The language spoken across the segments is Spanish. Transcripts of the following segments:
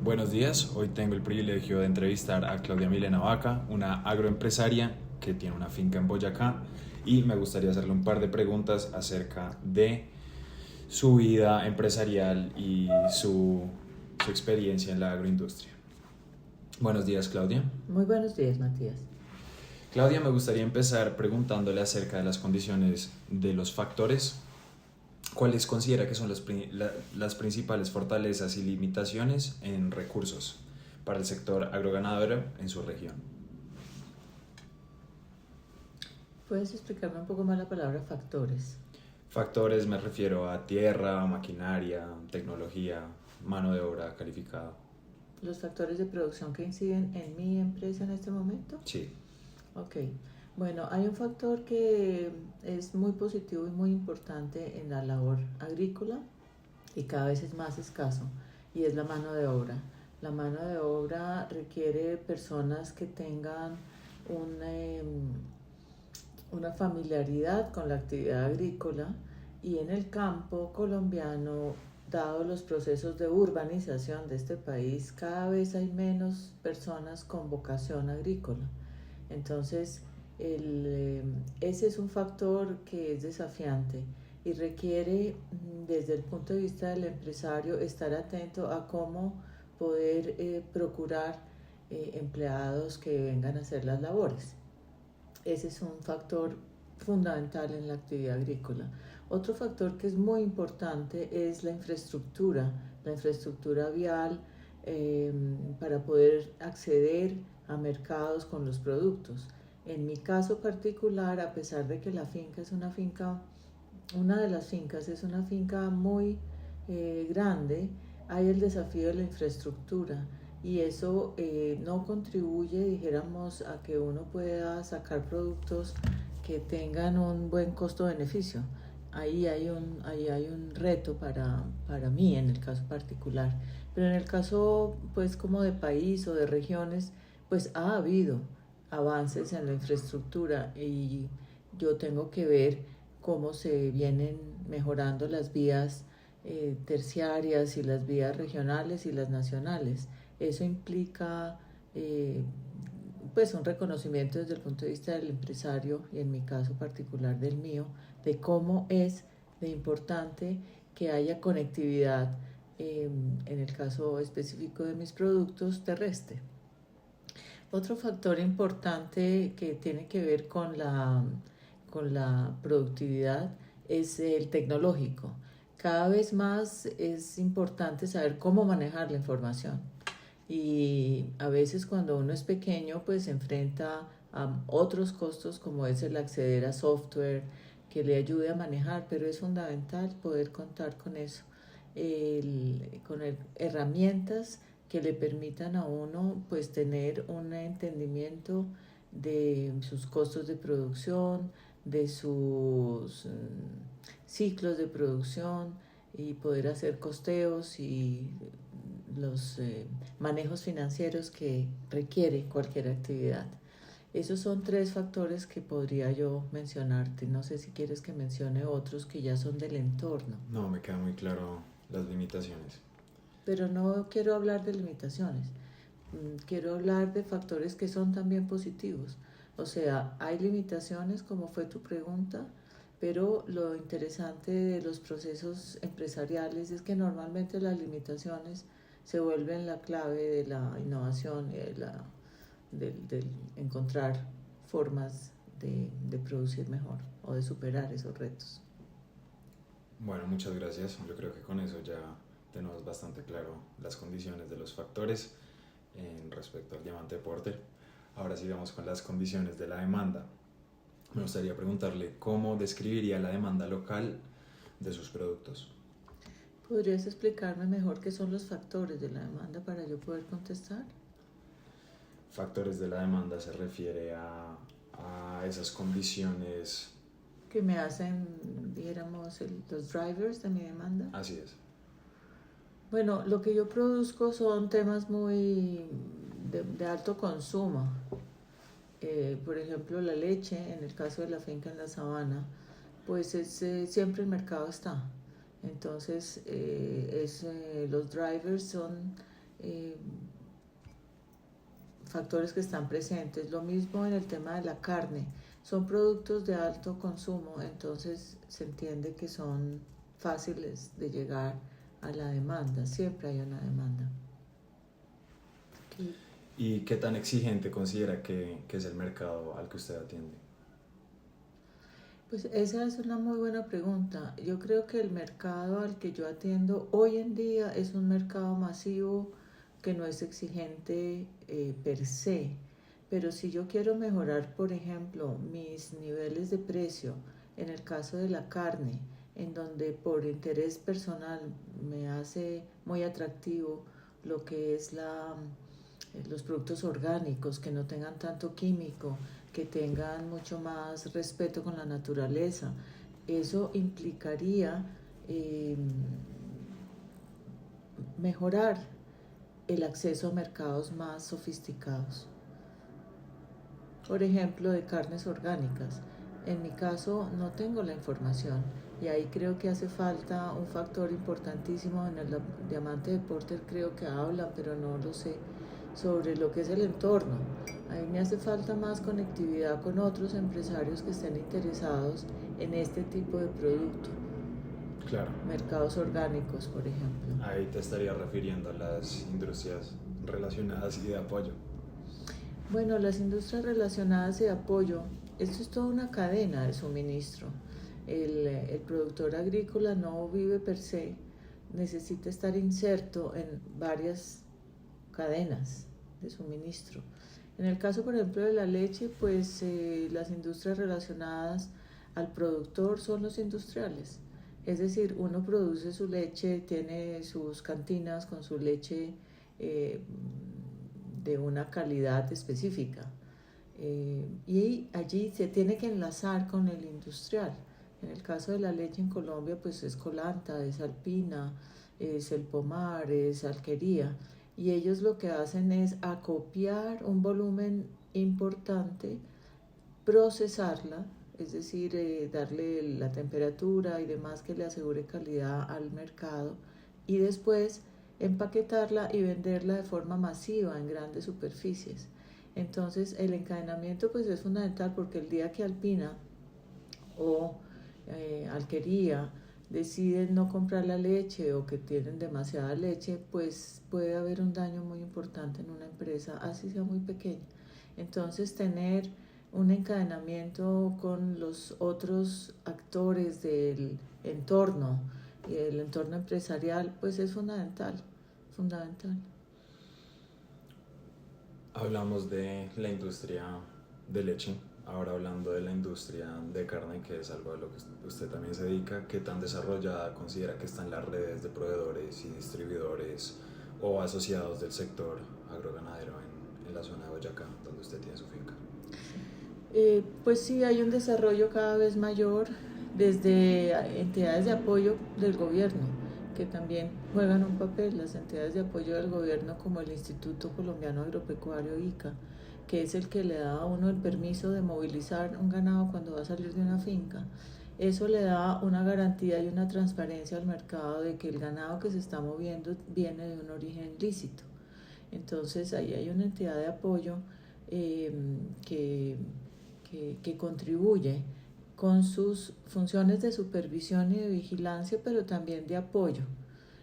Buenos días, hoy tengo el privilegio de entrevistar a Claudia Milena Vaca, una agroempresaria que tiene una finca en Boyacá y me gustaría hacerle un par de preguntas acerca de su vida empresarial y su experiencia en la agroindustria. Buenos días, Claudia. Muy buenos días, Matías. Claudia, me gustaría empezar preguntándole acerca de las condiciones de los factores. ¿Cuáles considera que son las principales fortalezas y limitaciones en recursos para el sector agroganadero en su región? ¿Puedes explicarme un poco más la palabra factores? Factores me refiero a tierra, maquinaria, tecnología, mano de obra calificada. ¿Los factores de producción que inciden en mi empresa en este momento? Sí. Ok. Bueno, hay un factor que es muy positivo y muy importante en la labor agrícola y cada vez es más escaso, y es la mano de obra. La mano de obra requiere personas que tengan un, una familiaridad con la actividad agrícola, y en el campo colombiano, dado los procesos de urbanización de este país, cada vez hay menos personas con vocación agrícola. Entonces, ese es un factor que es desafiante y requiere, desde el punto de vista del empresario, estar atento a cómo poder procurar empleados que vengan a hacer las labores. Ese es un factor fundamental en la actividad agrícola. Otro factor que es muy importante es la infraestructura vial, para poder acceder a mercados con los productos. En mi caso particular, a pesar de que la finca es una finca, una de las fincas es una finca muy grande, hay el desafío de la infraestructura, y eso no contribuye, dijéramos, a que uno pueda sacar productos que tengan un buen costo-beneficio. Ahí hay un reto para mí en el caso particular. Pero en el caso, pues, como de país o de regiones, pues ha habido avances en la infraestructura, y yo tengo que ver cómo se vienen mejorando las vías terciarias y las vías regionales y las nacionales. Eso implica pues un reconocimiento desde el punto de vista del empresario, y en mi caso particular del mío, de cómo es de importante que haya conectividad, en el caso específico de mis productos, terrestre. Otro factor importante que tiene que ver con la productividad es el tecnológico. Cada vez más es importante saber cómo manejar la información, y a veces cuando uno es pequeño pues se enfrenta a otros costos, como es el acceder a software que le ayude a manejar, pero es fundamental poder contar con eso, con herramientas que le permitan a uno pues tener un entendimiento de sus costos de producción, de sus ciclos de producción, y poder hacer costeos y los manejos financieros que requiere cualquier actividad. Esos son tres factores que podría yo mencionarte. No sé si quieres que mencione otros que ya son del entorno. No, me queda muy claro las limitaciones. Pero no quiero hablar de limitaciones. Quiero hablar de factores que son también positivos. O sea, hay limitaciones, como fue tu pregunta, pero lo interesante de los procesos empresariales es que normalmente las limitaciones se vuelven la clave de la innovación y del encontrar formas de producir mejor o de superar esos retos. Bueno, muchas gracias. Yo creo que con eso ya tenemos bastante claro las condiciones de los factores en respecto al diamante de Porter. Ahora sigamos con las condiciones de la demanda. Me gustaría preguntarle cómo describiría la demanda local de sus productos. ¿Podrías explicarme mejor qué son los factores de la demanda para yo poder contestar? Factores de la demanda se refiere a esas condiciones. Que me hacen, dijéramos, los drivers de mi demanda. Así es. Bueno, lo que yo produzco son temas muy de alto consumo. Por ejemplo, la leche, en el caso de la finca en la sabana, pues siempre el mercado está. Entonces, los drivers son eh, factores que están presentes. Lo mismo en el tema de la carne. Son productos de alto consumo, entonces se entiende que son fáciles de llegar a la demanda. Siempre hay una demanda. ¿Y qué tan exigente considera que es el mercado al que usted atiende? Pues esa es una muy buena pregunta. Yo creo que el mercado al que yo atiendo hoy en día es un mercado masivo que no es exigente per se. Pero si yo quiero mejorar, por ejemplo, mis niveles de precio, en el caso de la carne, en donde por interés personal me hace muy atractivo lo que es los productos orgánicos, que no tengan tanto químico, que tengan mucho más respeto con la naturaleza. Eso implicaría mejorar el acceso a mercados más sofisticados. Por ejemplo, de carnes orgánicas. En mi caso no tengo la información y ahí creo que hace falta un factor importantísimo. En el diamante de Porter creo que hablan, pero no lo sé, sobre lo que es el entorno. Ahí me hace falta más conectividad con otros empresarios que estén interesados en este tipo de producto. Claro. Mercados orgánicos, por ejemplo. Ahí te estaría refiriendo a las industrias relacionadas y de apoyo. Bueno, las industrias relacionadas y de apoyo, esto es toda una cadena de suministro. El productor agrícola no vive per se, necesita estar inserto en varias cadenas de suministro. En el caso, por ejemplo, de la leche, pues las industrias relacionadas al productor son los industriales. Es decir, uno produce su leche, tiene sus cantinas con su leche de una calidad específica. Y allí se tiene que enlazar con el industrial. En el caso de la leche en Colombia, pues es Colanta, es Alpina, es El Pomar, es Alquería. Y ellos lo que hacen es acopiar un volumen importante, procesarla, es decir, darle la temperatura y demás que le asegure calidad al mercado, y después empaquetarla y venderla de forma masiva en grandes superficies. Entonces el encadenamiento pues es fundamental, porque el día que Alpina o Alquería deciden no comprar la leche o que tienen demasiada leche, pues puede haber un daño muy importante en una empresa, así sea muy pequeña. Entonces tener un encadenamiento con los otros actores del entorno y el entorno empresarial, pues es fundamental. Hablamos de la industria de leche, ahora hablando de la industria de carne, que es algo a lo que usted también se dedica. ¿Qué tan desarrollada considera que están las redes de proveedores y distribuidores o asociados del sector agroganadero en la zona de Boyacá, donde usted tiene su finca? Pues sí, hay un desarrollo cada vez mayor desde entidades de apoyo del gobierno, que también juegan un papel. Las entidades de apoyo del gobierno, como el Instituto Colombiano Agropecuario ICA, que es el que le da a uno el permiso de movilizar un ganado cuando va a salir de una finca. Eso le da una garantía y una transparencia al mercado de que el ganado que se está moviendo viene de un origen lícito. Entonces ahí hay una entidad de apoyo que contribuye con sus funciones de supervisión y de vigilancia, pero también de apoyo.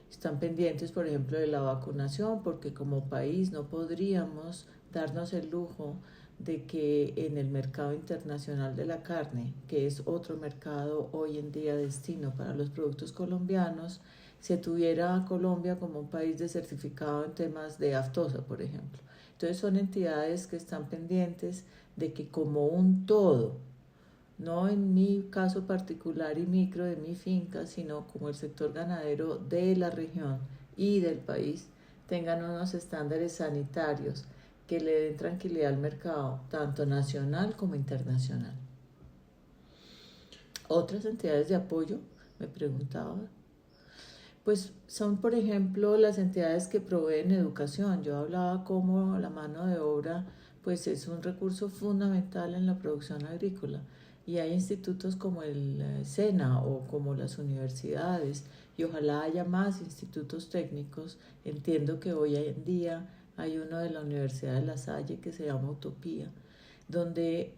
Están pendientes, por ejemplo, de la vacunación, porque como país no podríamos darnos el lujo de que en el mercado internacional de la carne, que es otro mercado hoy en día destino para los productos colombianos, se tuviera a Colombia como un país desertificado en temas de aftosa, por ejemplo. Entonces son entidades que están pendientes de que como un todo, no en mi caso particular y micro de mi finca, sino como el sector ganadero de la región y del país, tengan unos estándares sanitarios que le den tranquilidad al mercado, tanto nacional como internacional. Otras entidades de apoyo, me preguntaba, pues son, por ejemplo, las entidades que proveen educación. Yo hablaba cómo la mano de obra pues es un recurso fundamental en la producción agrícola. y hay institutos como el SENA o como las universidades, y ojalá haya más institutos técnicos. Entiendo que hoy en día hay uno de la Universidad de La Salle que se llama Utopía, donde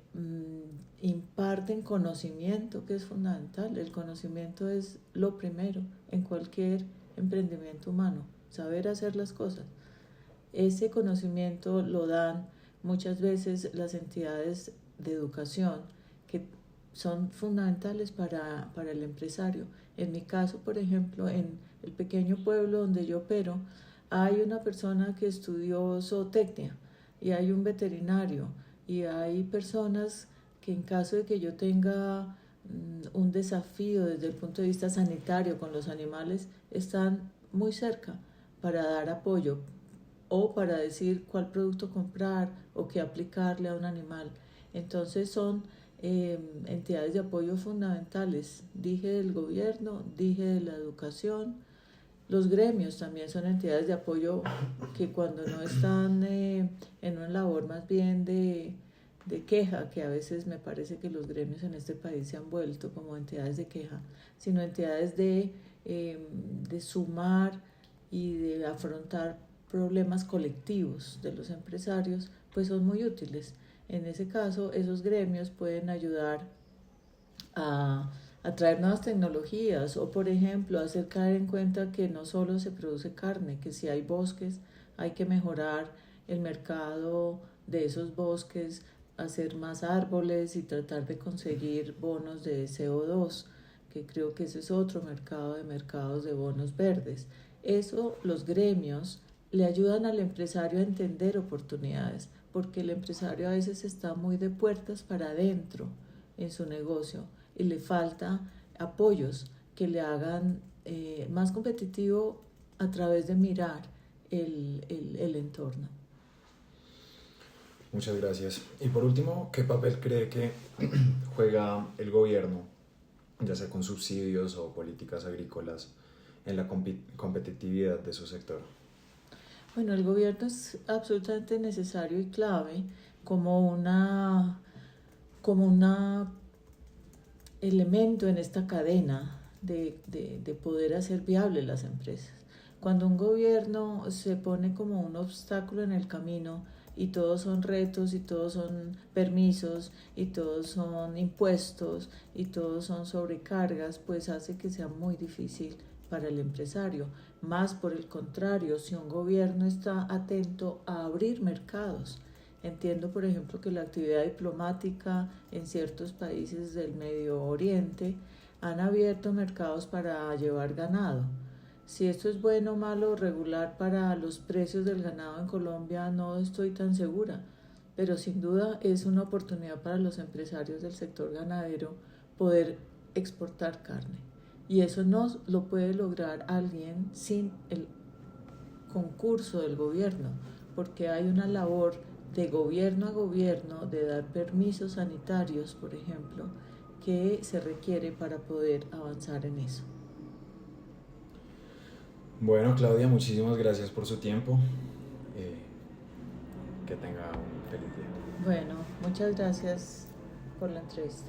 imparten conocimiento, que es fundamental. El conocimiento es lo primero en cualquier emprendimiento humano, saber hacer las cosas. Ese conocimiento lo dan muchas veces las entidades de educación que son fundamentales para el empresario. En mi caso, por ejemplo, en el pequeño pueblo donde yo opero, hay una persona que estudió zootecnia y hay un veterinario y hay personas que en caso de que yo tenga un desafío desde el punto de vista sanitario con los animales, están muy cerca para dar apoyo o para decir cuál producto comprar o qué aplicarle a un animal. Entonces son entidades de apoyo fundamentales. Dije del gobierno, dije de la educación. Los gremios también son entidades de apoyo que cuando no están en una labor más bien de queja, que a veces me parece que los gremios en este país se han vuelto como entidades de queja, sino entidades de sumar y de afrontar problemas colectivos de los empresarios, pues son muy útiles. En ese caso, esos gremios pueden ayudar a traer nuevas tecnologías o, por ejemplo, hacer caer en cuenta que no solo se produce carne, que si hay bosques hay que mejorar el mercado de esos bosques, hacer más árboles y tratar de conseguir bonos de CO2, que creo que ese es otro mercado de mercados de bonos verdes. Eso, los gremios le ayudan al empresario a entender oportunidades, porque el empresario a veces está muy de puertas para adentro en su negocio y le falta apoyos que le hagan más competitivo a través de mirar el entorno. Muchas gracias. Y por último, ¿qué papel cree que juega el gobierno, ya sea con subsidios o políticas agrícolas, en la competitividad de su sector? Bueno, el gobierno es absolutamente necesario y clave como una elemento en esta cadena de poder hacer viables las empresas. Cuando un gobierno se pone como un obstáculo en el camino y todos son retos y todos son permisos y todos son impuestos y todos son sobrecargas, pues hace que sea muy difícil para el empresario. Más por el contrario, si un gobierno está atento a abrir mercados. Entiendo, por ejemplo, que la actividad diplomática en ciertos países del Medio Oriente han abierto mercados para llevar ganado. Si esto es bueno o malo, regular para los precios del ganado en Colombia, no estoy tan segura, pero sin duda es una oportunidad para los empresarios del sector ganadero poder exportar carne. Y eso no lo puede lograr alguien sin el concurso del gobierno, porque hay una labor de gobierno a gobierno de dar permisos sanitarios, por ejemplo, que se requiere para poder avanzar en eso. Bueno, Claudia, muchísimas gracias por su tiempo. Que tenga un feliz día. Bueno, muchas gracias por la entrevista.